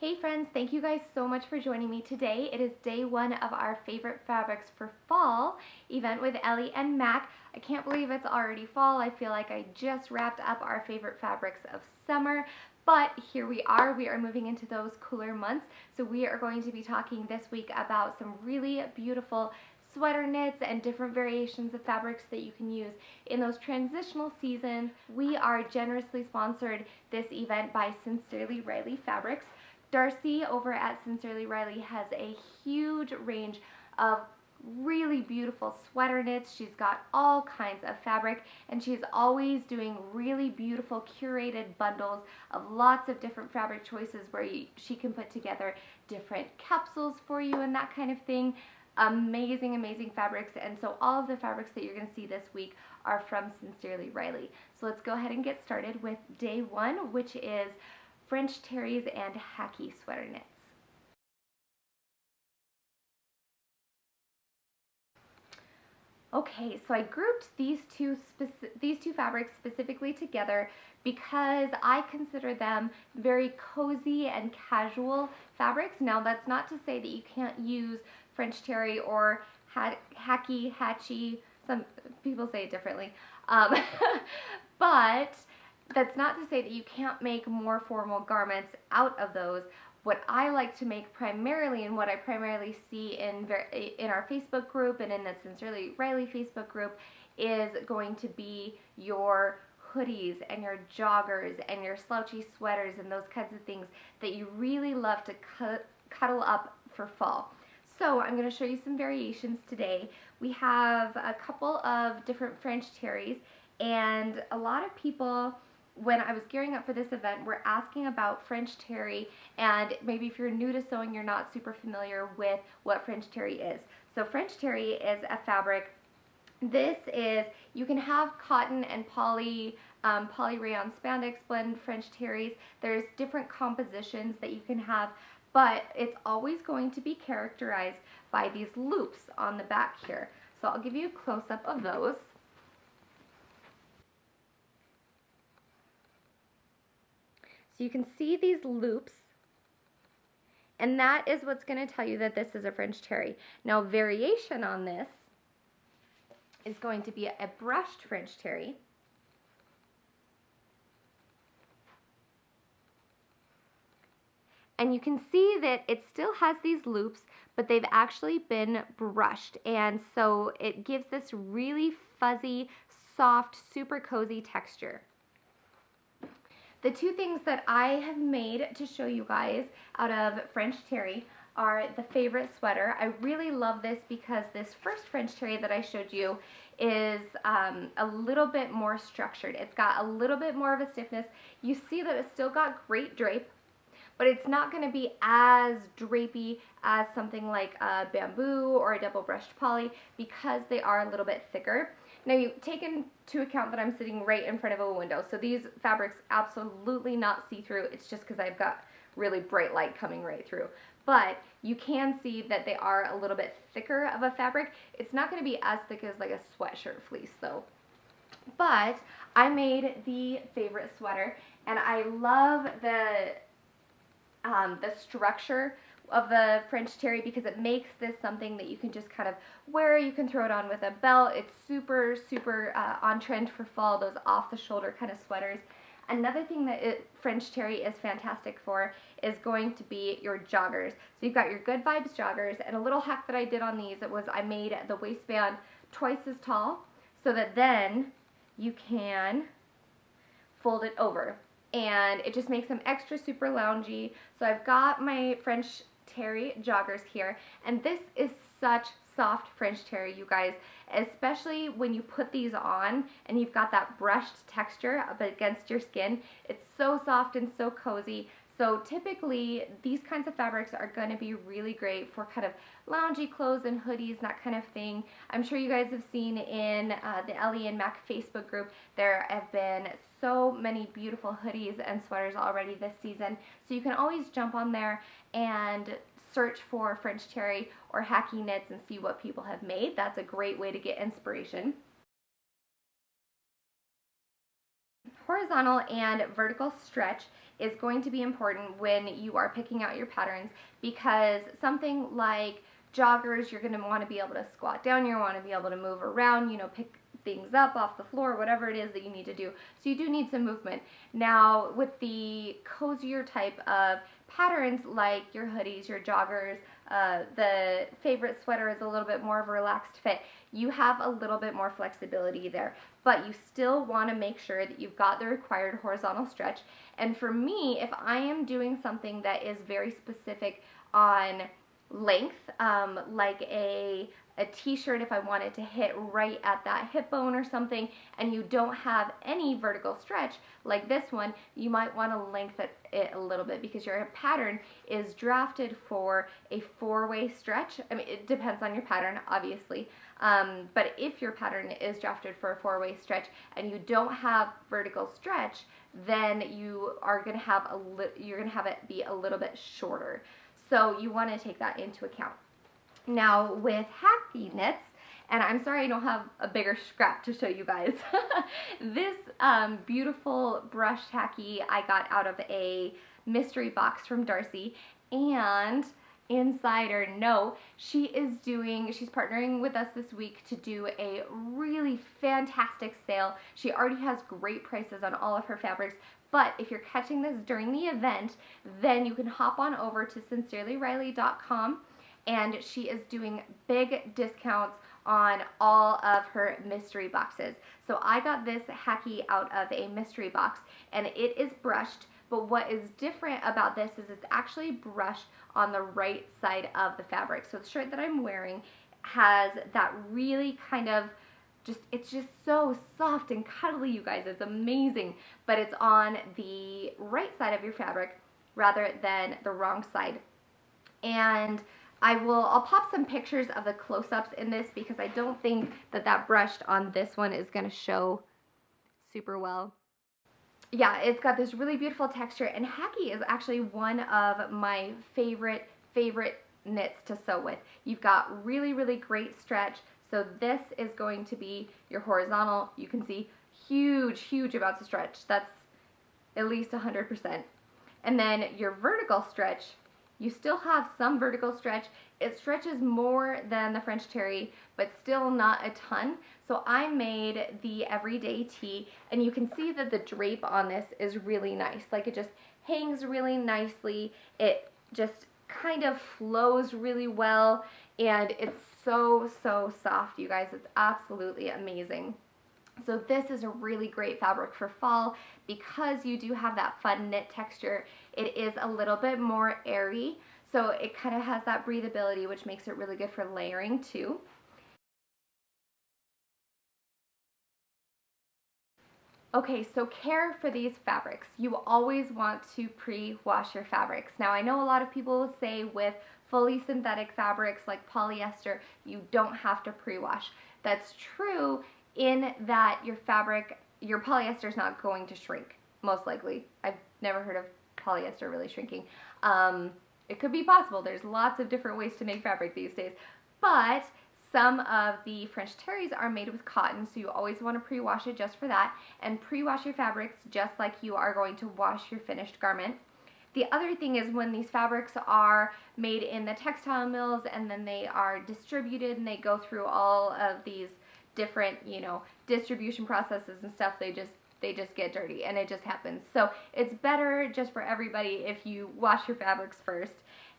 Hey friends, thank you guys so much for joining me today. It is day one of our favorite fabrics for fall event with Ellie and Mac. I can't believe it's already fall. I feel like I just wrapped up our favorite fabrics of summer, but here we are moving into those cooler months. So we are going to be talking this week about some really beautiful sweater knits and different variations of fabrics that you can use in those transitional seasons. We are generously sponsored this event by Sincerely Riley Fabrics. Darcy over at Sincerely Riley has a huge range of really beautiful sweater knits. She's got all kinds of fabric, and she's always doing really beautiful curated bundles of lots of different fabric choices where she can put together different capsules for you and that kind of thing. Amazing fabrics, and so all of the fabrics that you're going to see this week are from Sincerely Riley. So let's go ahead and get started with day one, which is French terries and Hacci sweater knits. Okay, so I grouped these two fabrics specifically together because I consider them very cozy and casual fabrics. Now, that's not to say that you can't use French terry or Hacci. Some people say it differently, but that's not to say that you can't make more formal garments out of those. What I like to make primarily, and what I primarily see in our Facebook group and in the Sincerely Riley Facebook group, is going to be your hoodies and your joggers and your slouchy sweaters and those kinds of things that you really love to cuddle up for fall. So I'm going to show you some variations today. We have a couple of different French terries, and a lot of people, when I was gearing up for this event, were asking about French terry, and maybe if you're new to sewing, you're not super familiar with what French terry is. So French terry is a fabric. You can have cotton and poly rayon spandex blend French terries. There's different compositions that you can have, but it's always going to be characterized by these loops on the back here. So I'll give you a close-up of those. So you can see these loops, and that is what's going to tell you that this is a French terry. Now, variation on this is going to be a brushed French terry. And you can see that it still has these loops, but they've actually been brushed. And so it gives this really fuzzy, soft, super cozy texture. The two things that I have made to show you guys out of French terry are the favorite sweater. I really love this because this first French terry that I showed you is a little bit more structured. It's got a little bit more of a stiffness. You see that it's still got great drape, but it's not going to be as drapey as something like a bamboo or a double brushed poly because they are a little bit thicker. Now, you take into account that I'm sitting right in front of a window, so these fabrics absolutely not see-through. It's just because I've got really bright light coming right through. But you can see that they are a little bit thicker of a fabric. It's not going to be as thick as like a sweatshirt fleece though. But I made the favorite sweater, and I love the structure of the French terry because it makes this something that you can just kind of wear. You can throw it on with a belt. It's super on trend for fall, those off the shoulder kind of sweaters. Another thing that French terry is fantastic for is going to be your joggers. So you've got your Good Vibes joggers, and a little hack that I did on these was I made the waistband twice as tall so that then you can fold it over, and it just makes them extra super loungy. So I've got my French terry joggers here, and this is such soft French terry, you guys, especially when you put these on and you've got that brushed texture up against your skin. It's so soft and so cozy. So typically these kinds of fabrics are going to be really great for kind of loungy clothes and hoodies, that kind of thing. I'm sure you guys have seen in the Ellie and Mac Facebook group, there have been so many beautiful hoodies and sweaters already this season. So you can always jump on there and search for French terry or Hacci knits and see what people have made. That's a great way to get inspiration. horizontal and vertical stretch is going to be important when you are picking out your patterns, because something like joggers, you're going to want to be able to squat down, you want to be able to move around, pick things up off the floor, whatever it is that you need to do. So you do need some movement. Now with the cozier type of patterns like your hoodies, your joggers, the favorite sweater is a little bit more of a relaxed fit. You have a little bit more flexibility there, but you still want to make sure that you've got the required horizontal stretch. And for me, if I am doing something that is very specific on length, like a t-shirt, if I wanted to hit right at that hip bone or something, and you don't have any vertical stretch like this one, you might want to lengthen it a little bit, because your pattern is drafted for a 4-way stretch. I mean, it depends on your pattern, obviously, but if your pattern is drafted for a 4-way stretch and you don't have vertical stretch, then you are going to have you're going to have it be a little bit shorter. So you want to take that into account. Now with Hacci knits, and I'm sorry I don't have a bigger scrap to show you guys. This beautiful brushed Hacci I got out of a mystery box from Darcy, and insider note, she's partnering with us this week to do a really fantastic sale. She already has great prices on all of her fabrics, but if you're catching this during the event, then you can hop on over to sincerelyriley.com, and she is doing big discounts on all of her mystery boxes. So I got this Hacci out of a mystery box, and it is brushed, but what is different about this is it's actually brushed on the right side of the fabric. So the shirt that I'm wearing has that really kind of it's just so soft and cuddly, you guys. It's amazing, but it's on the right side of your fabric rather than the wrong side. And I'll pop some pictures of the close-ups in this, because I don't think that brushed on this one is going to show super well. Yeah, it's got this really beautiful texture, and Hacci is actually one of my favorite knits to sew with. You've got really, really great stretch. So this is going to be your horizontal. You can see huge amounts of stretch. That's at least 100%. And then your vertical stretch, you still have some vertical stretch. It stretches more than the French terry, but still not a ton. So I made the everyday tee, and you can see that the drape on this is really nice. Like, it just hangs really nicely. It just kind of flows really well, and it's so soft, you guys. It's absolutely amazing. So this is a really great fabric for fall, because you do have that fun knit texture. It is a little bit more airy, so it kind of has that breathability, which makes it really good for layering too. Okay, so care for these fabrics. You always want to pre-wash your fabrics. Now, I know a lot of people will say with fully synthetic fabrics like polyester, you don't have to pre-wash. That's true in that your polyester is not going to shrink, most likely. I've never heard of polyester really shrinking. It could be possible. There's lots of different ways to make fabric these days, but some of the French terries are made with cotton, so you always want to pre-wash it just for that, and pre-wash your fabrics just like you are going to wash your finished garment. The other thing is, when these fabrics are made in the textile mills and then they are distributed and they go through all of these different, distribution processes and stuff, they just get dirty, and it just happens. So it's better just for everybody if you wash your fabrics first.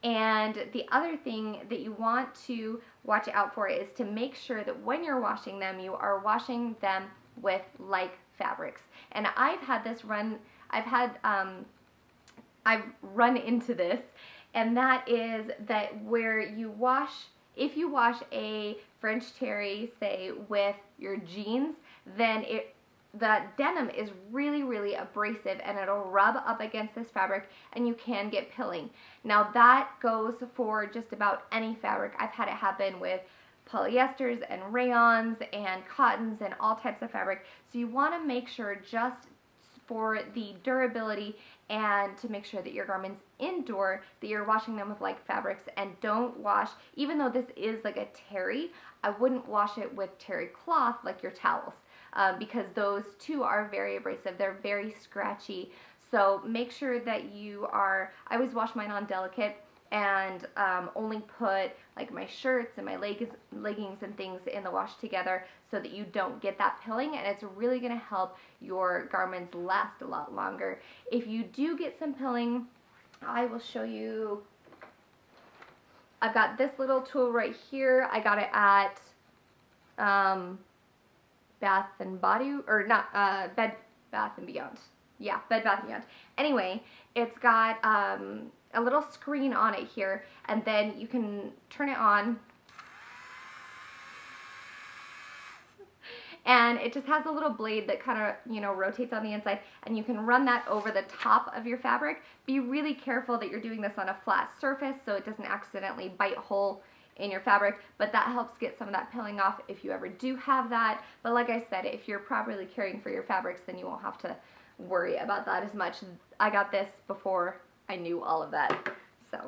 And the other thing that you want to watch out for is to make sure that when you're washing them, you are washing them with like fabrics. And I've run into this, and that is that where you wash, if you wash a French terry, say, with your jeans, then the denim is really abrasive, and it'll rub up against this fabric, and you can get pilling. Now that goes for just about any fabric. I've had it happen with polyesters and rayons and cottons and all types of fabric. So you want to make sure, just for the durability and to make sure that your garments indoor, that you're washing them with like fabrics, and don't wash, even though this is like a terry, I wouldn't wash it with terry cloth like your towels. because those too are very abrasive. They're very scratchy. So make sure that you are, I always wash mine on delicate and only put like my shirts and my leggings and things in the wash together so that you don't get that pilling, and it's really going to help your garments last a lot longer. If you do get some pilling, I will show you. I've got this little tool right here. I got it at Bath and Body, or not, Bed Bath and Beyond. Yeah, Bed Bath and Beyond. Anyway, it's got a little screen on it here, and then you can turn it on, and it just has a little blade that kind of, you know, rotates on the inside, and you can run that over the top of your fabric. Be really careful that you're doing this on a flat surface so it doesn't accidentally bite a hole in your fabric, but that helps get some of that pilling off if you ever do have that. But like I said, if you're properly caring for your fabrics, then you won't have to worry about that as much. I got this before I knew all of that. So,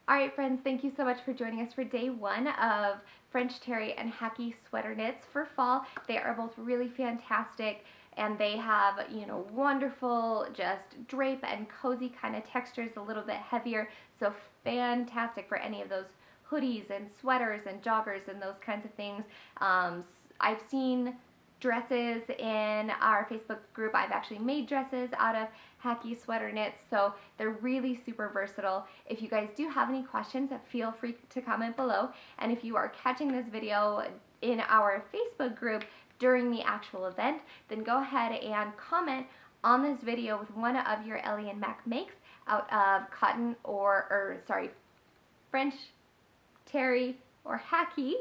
all right, friends, thank you so much for joining us for day one of French Terry and Hacci sweater knits for fall. They are both really fantastic, and they have, you know, wonderful just drape and cozy kind of textures, a little bit heavier. So fantastic for any of those hoodies and sweaters and joggers and those kinds of things. I've seen dresses in our Facebook group. I've actually made dresses out of Hacci sweater knits, so they're really super versatile. If you guys do have any questions, feel free to comment below. And if you are catching this video in our Facebook group during the actual event, then go ahead and comment on this video with one of your Ellie and Mac makes out of cotton or French Terry or Hacci,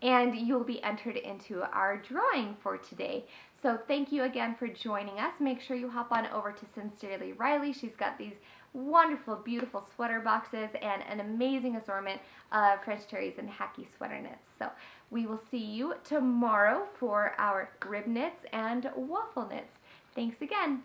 and you'll be entered into our drawing for today. So thank you again for joining us. Make sure you hop on over to Sincerely Riley. She's got these wonderful, beautiful sweater boxes and an amazing assortment of French Terry's and Hacci sweater knits. So we will see you tomorrow for our rib knits and waffle knits. Thanks again.